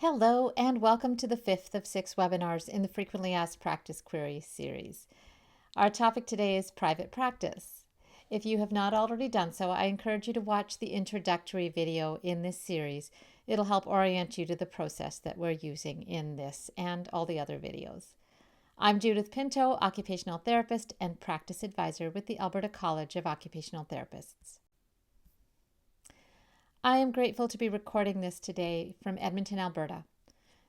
Hello and welcome to the fifth of 6 webinars in the Frequently Asked Practice Query series. Our topic today is private practice. If you have not already done so, I encourage you to watch the introductory video in this series. It'll help orient you to the process that we're using in this and all the other videos. I'm Judith Pinto, occupational therapist and practice advisor with the Alberta College of Occupational Therapists. I am grateful to be recording this today from Edmonton, Alberta.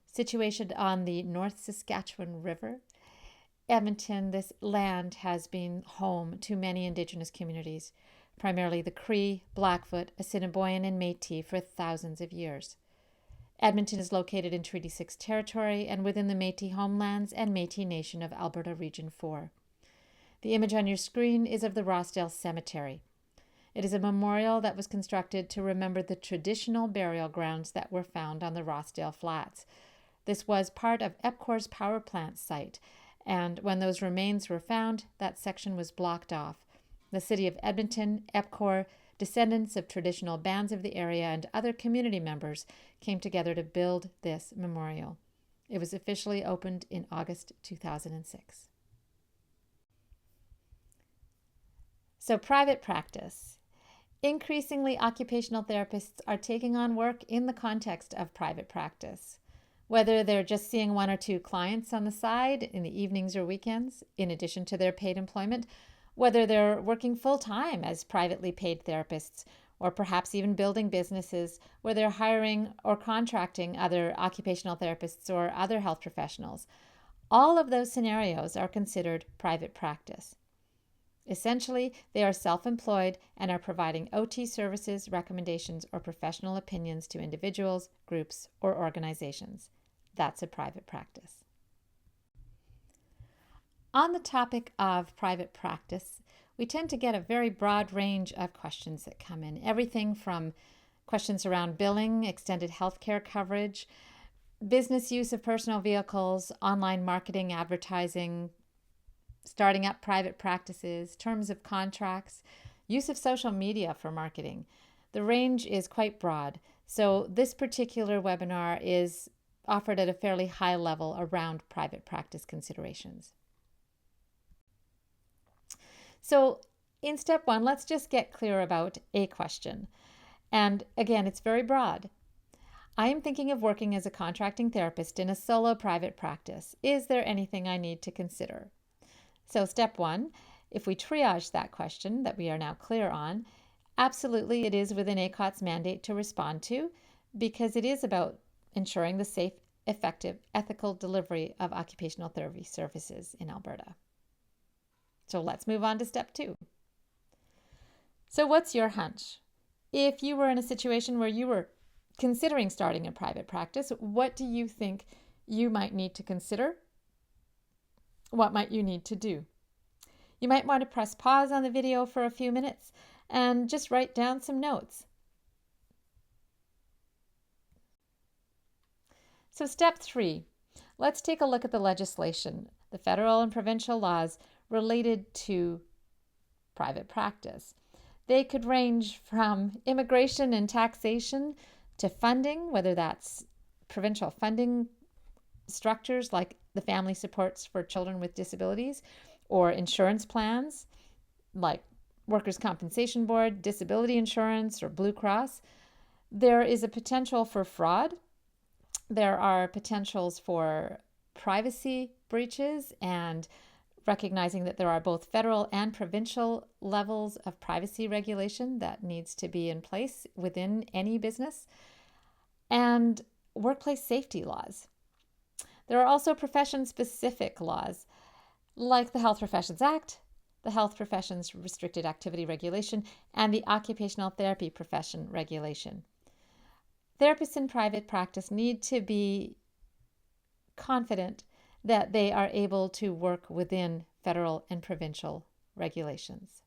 Situated on the North Saskatchewan River, Edmonton, this land has been home to many Indigenous communities, primarily the Cree, Blackfoot, Assiniboine, and Métis for thousands of years. Edmonton is located in Treaty 6 territory and within the Métis homelands and Métis Nation of Alberta Region 4. The image on your screen is of the Rossdale Cemetery. It is a memorial that was constructed to remember the traditional burial grounds that were found on the Rossdale Flats. This was part of EPCOR's power plant site, and when those remains were found, that section was blocked off. The City of Edmonton, EPCOR, descendants of traditional bands of the area, and other community members came together to build this memorial. It was officially opened in August 2006. So, private practice. Increasingly, occupational therapists are taking on work in the context of private practice. Whether they're just seeing one or two clients on the side in the evenings or weekends, in addition to their paid employment, whether they're working full-time as privately paid therapists, or perhaps even building businesses where they're hiring or contracting other occupational therapists or other health professionals. All of those scenarios are considered private practice. Essentially, they are self-employed and are providing OT services, recommendations, or professional opinions to individuals, groups, or organizations. That's a private practice. On the topic of private practice, we tend to get a very broad range of questions that come in. Everything from questions around billing, extended healthcare coverage, business use of personal vehicles, online marketing, advertising, starting up private practices, terms of contracts, use of social media for marketing. The range is quite broad, so this particular webinar is offered at a fairly high level around private practice considerations. So in step one, let's just get clear about a question. And again, it's very broad. I am thinking of working as a contracting therapist in a solo private practice. Is there anything I need to consider? So step one, if we triage that question that we are now clear on, absolutely it is within ACOT's mandate to respond to, because it is about ensuring the safe, effective, ethical delivery of occupational therapy services in Alberta. So let's move on to step two. So what's your hunch? If you were in a situation where you were considering starting a private practice, what do you think you might need to consider? What might you need to do? You might want to press pause on the video for a few minutes and just write down some notes. So step three, let's take a look at the legislation, the federal and provincial laws related to private practice. They could range from immigration and taxation to funding, whether that's provincial funding structures like the family supports for children with disabilities, or insurance plans like Workers' Compensation Board, disability insurance, or Blue Cross. There is a potential for fraud. There are potentials for privacy breaches, and recognizing that there are both federal and provincial levels of privacy regulation that needs to be in place within any business, and workplace safety laws. There are also profession-specific laws like the Health Professions Act, the Health Professions Restricted Activity Regulation, and the Occupational Therapy Profession Regulation. Therapists in private practice need to be confident that they are able to work within federal and provincial regulations.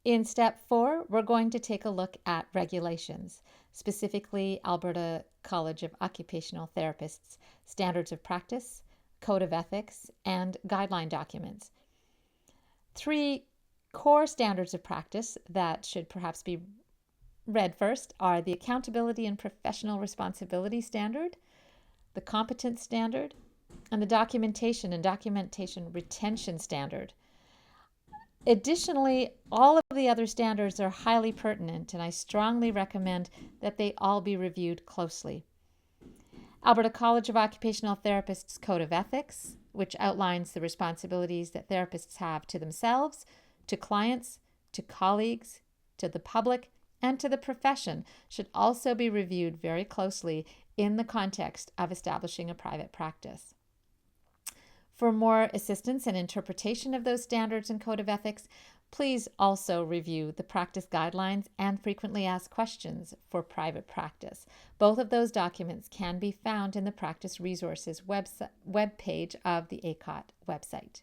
In step four, we're going to take a look at regulations, specifically Alberta College of Occupational Therapists, Standards of Practice, Code of Ethics, and guideline documents. Three core standards of practice that should perhaps be read first are the Accountability and Professional Responsibility Standard, the Competence Standard, and the Documentation and Documentation Retention Standard. Additionally, all of the other standards are highly pertinent, and I strongly recommend that they all be reviewed closely. Alberta College of Occupational Therapists Code of Ethics, which outlines the responsibilities that therapists have to themselves, to clients, to colleagues, to the public, and to the profession, should also be reviewed very closely in the context of establishing a private practice. For more assistance and interpretation of those standards and code of ethics, please also review the practice guidelines and frequently asked questions for private practice. Both of those documents can be found in the Practice Resources web page of the ACOT website.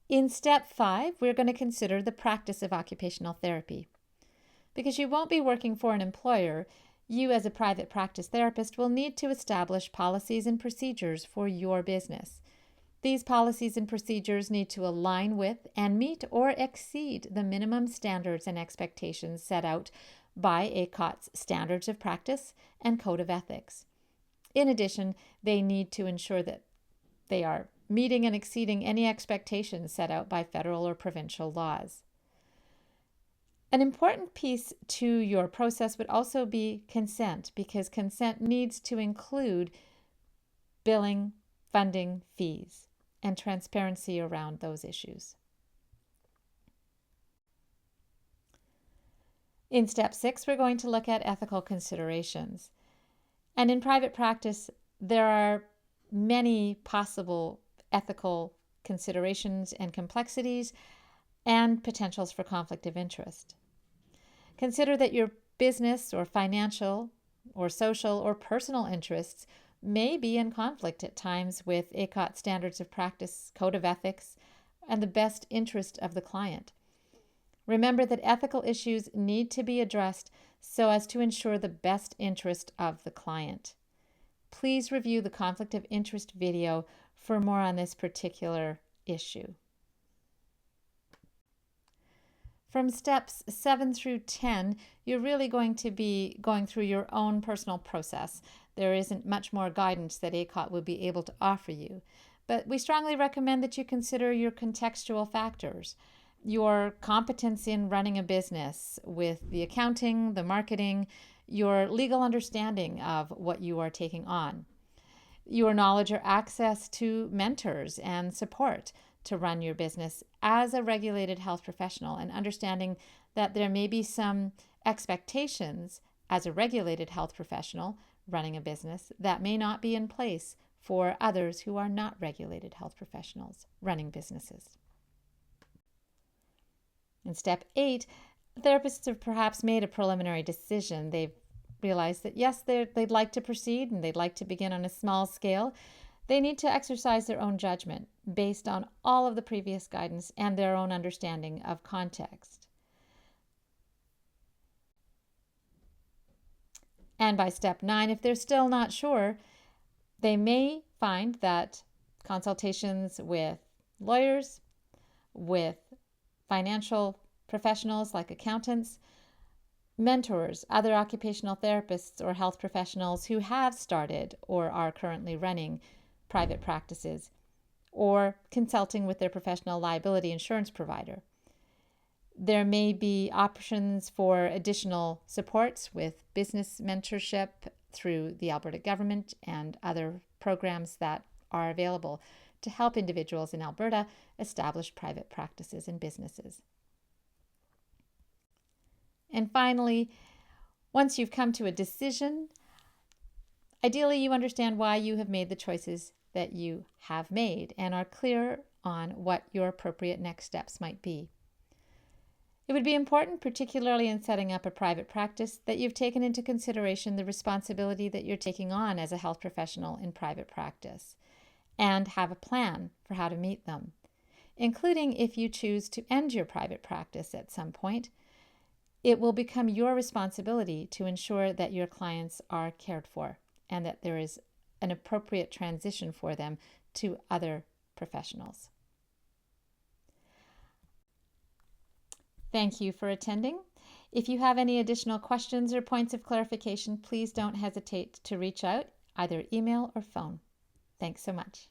In step 5, we're going to consider the practice of occupational therapy. Because you won't be working for an employer, you as a private practice therapist will need to establish policies and procedures for your business. These policies and procedures need to align with and meet or exceed the minimum standards and expectations set out by ACOT's Standards of Practice and Code of Ethics. In addition, they need to ensure that they are meeting and exceeding any expectations set out by federal or provincial laws. An important piece to your process would also be consent, because consent needs to include billing, funding, fees, and transparency around those issues. In step 6, we're going to look at ethical considerations. And in private practice, there are many possible ethical considerations and complexities and potentials for conflict of interest. Consider that your business or financial or social or personal interests may be in conflict at times with ACOT Standards of Practice, Code of Ethics, and the best interest of the client. Remember that ethical issues need to be addressed so as to ensure the best interest of the client. Please review the conflict of interest video for more on this particular issue. From steps 7 through 10, you're really going to be going through your own personal process. There isn't much more guidance that ACOT will be able to offer you, but we strongly recommend that you consider your contextual factors, your competence in running a business with the accounting, the marketing, your legal understanding of what you are taking on, your knowledge or access to mentors and support to run your business as a regulated health professional, and understanding that there may be some expectations as a regulated health professional running a business that may not be in place for others who are not regulated health professionals running businesses. In step 8, therapists have perhaps made a preliminary decision. They've realized that yes, they'd like to proceed and they'd like to begin on a small scale. They need to exercise their own judgment based on all of the previous guidance and their own understanding of context. And by step 9, if they're still not sure, they may find that consultations with lawyers, with financial professionals like accountants, mentors, other occupational therapists or health professionals who have started or are currently running private practices, or consulting with their professional liability insurance provider. There may be options for additional supports with business mentorship through the Alberta government and other programs that are available to help individuals in Alberta establish private practices and businesses. And finally, once you've come to a decision, ideally you understand why you have made the choices that you have made and are clear on what your appropriate next steps might be. It would be important, particularly in setting up a private practice, that you've taken into consideration the responsibility that you're taking on as a health professional in private practice and have a plan for how to meet them, including if you choose to end your private practice at some point. It will become your responsibility to ensure that your clients are cared for and that there is an appropriate transition for them to other professionals. Thank you for attending. If you have any additional questions or points of clarification, please don't hesitate to reach out, either email or phone. Thanks so much.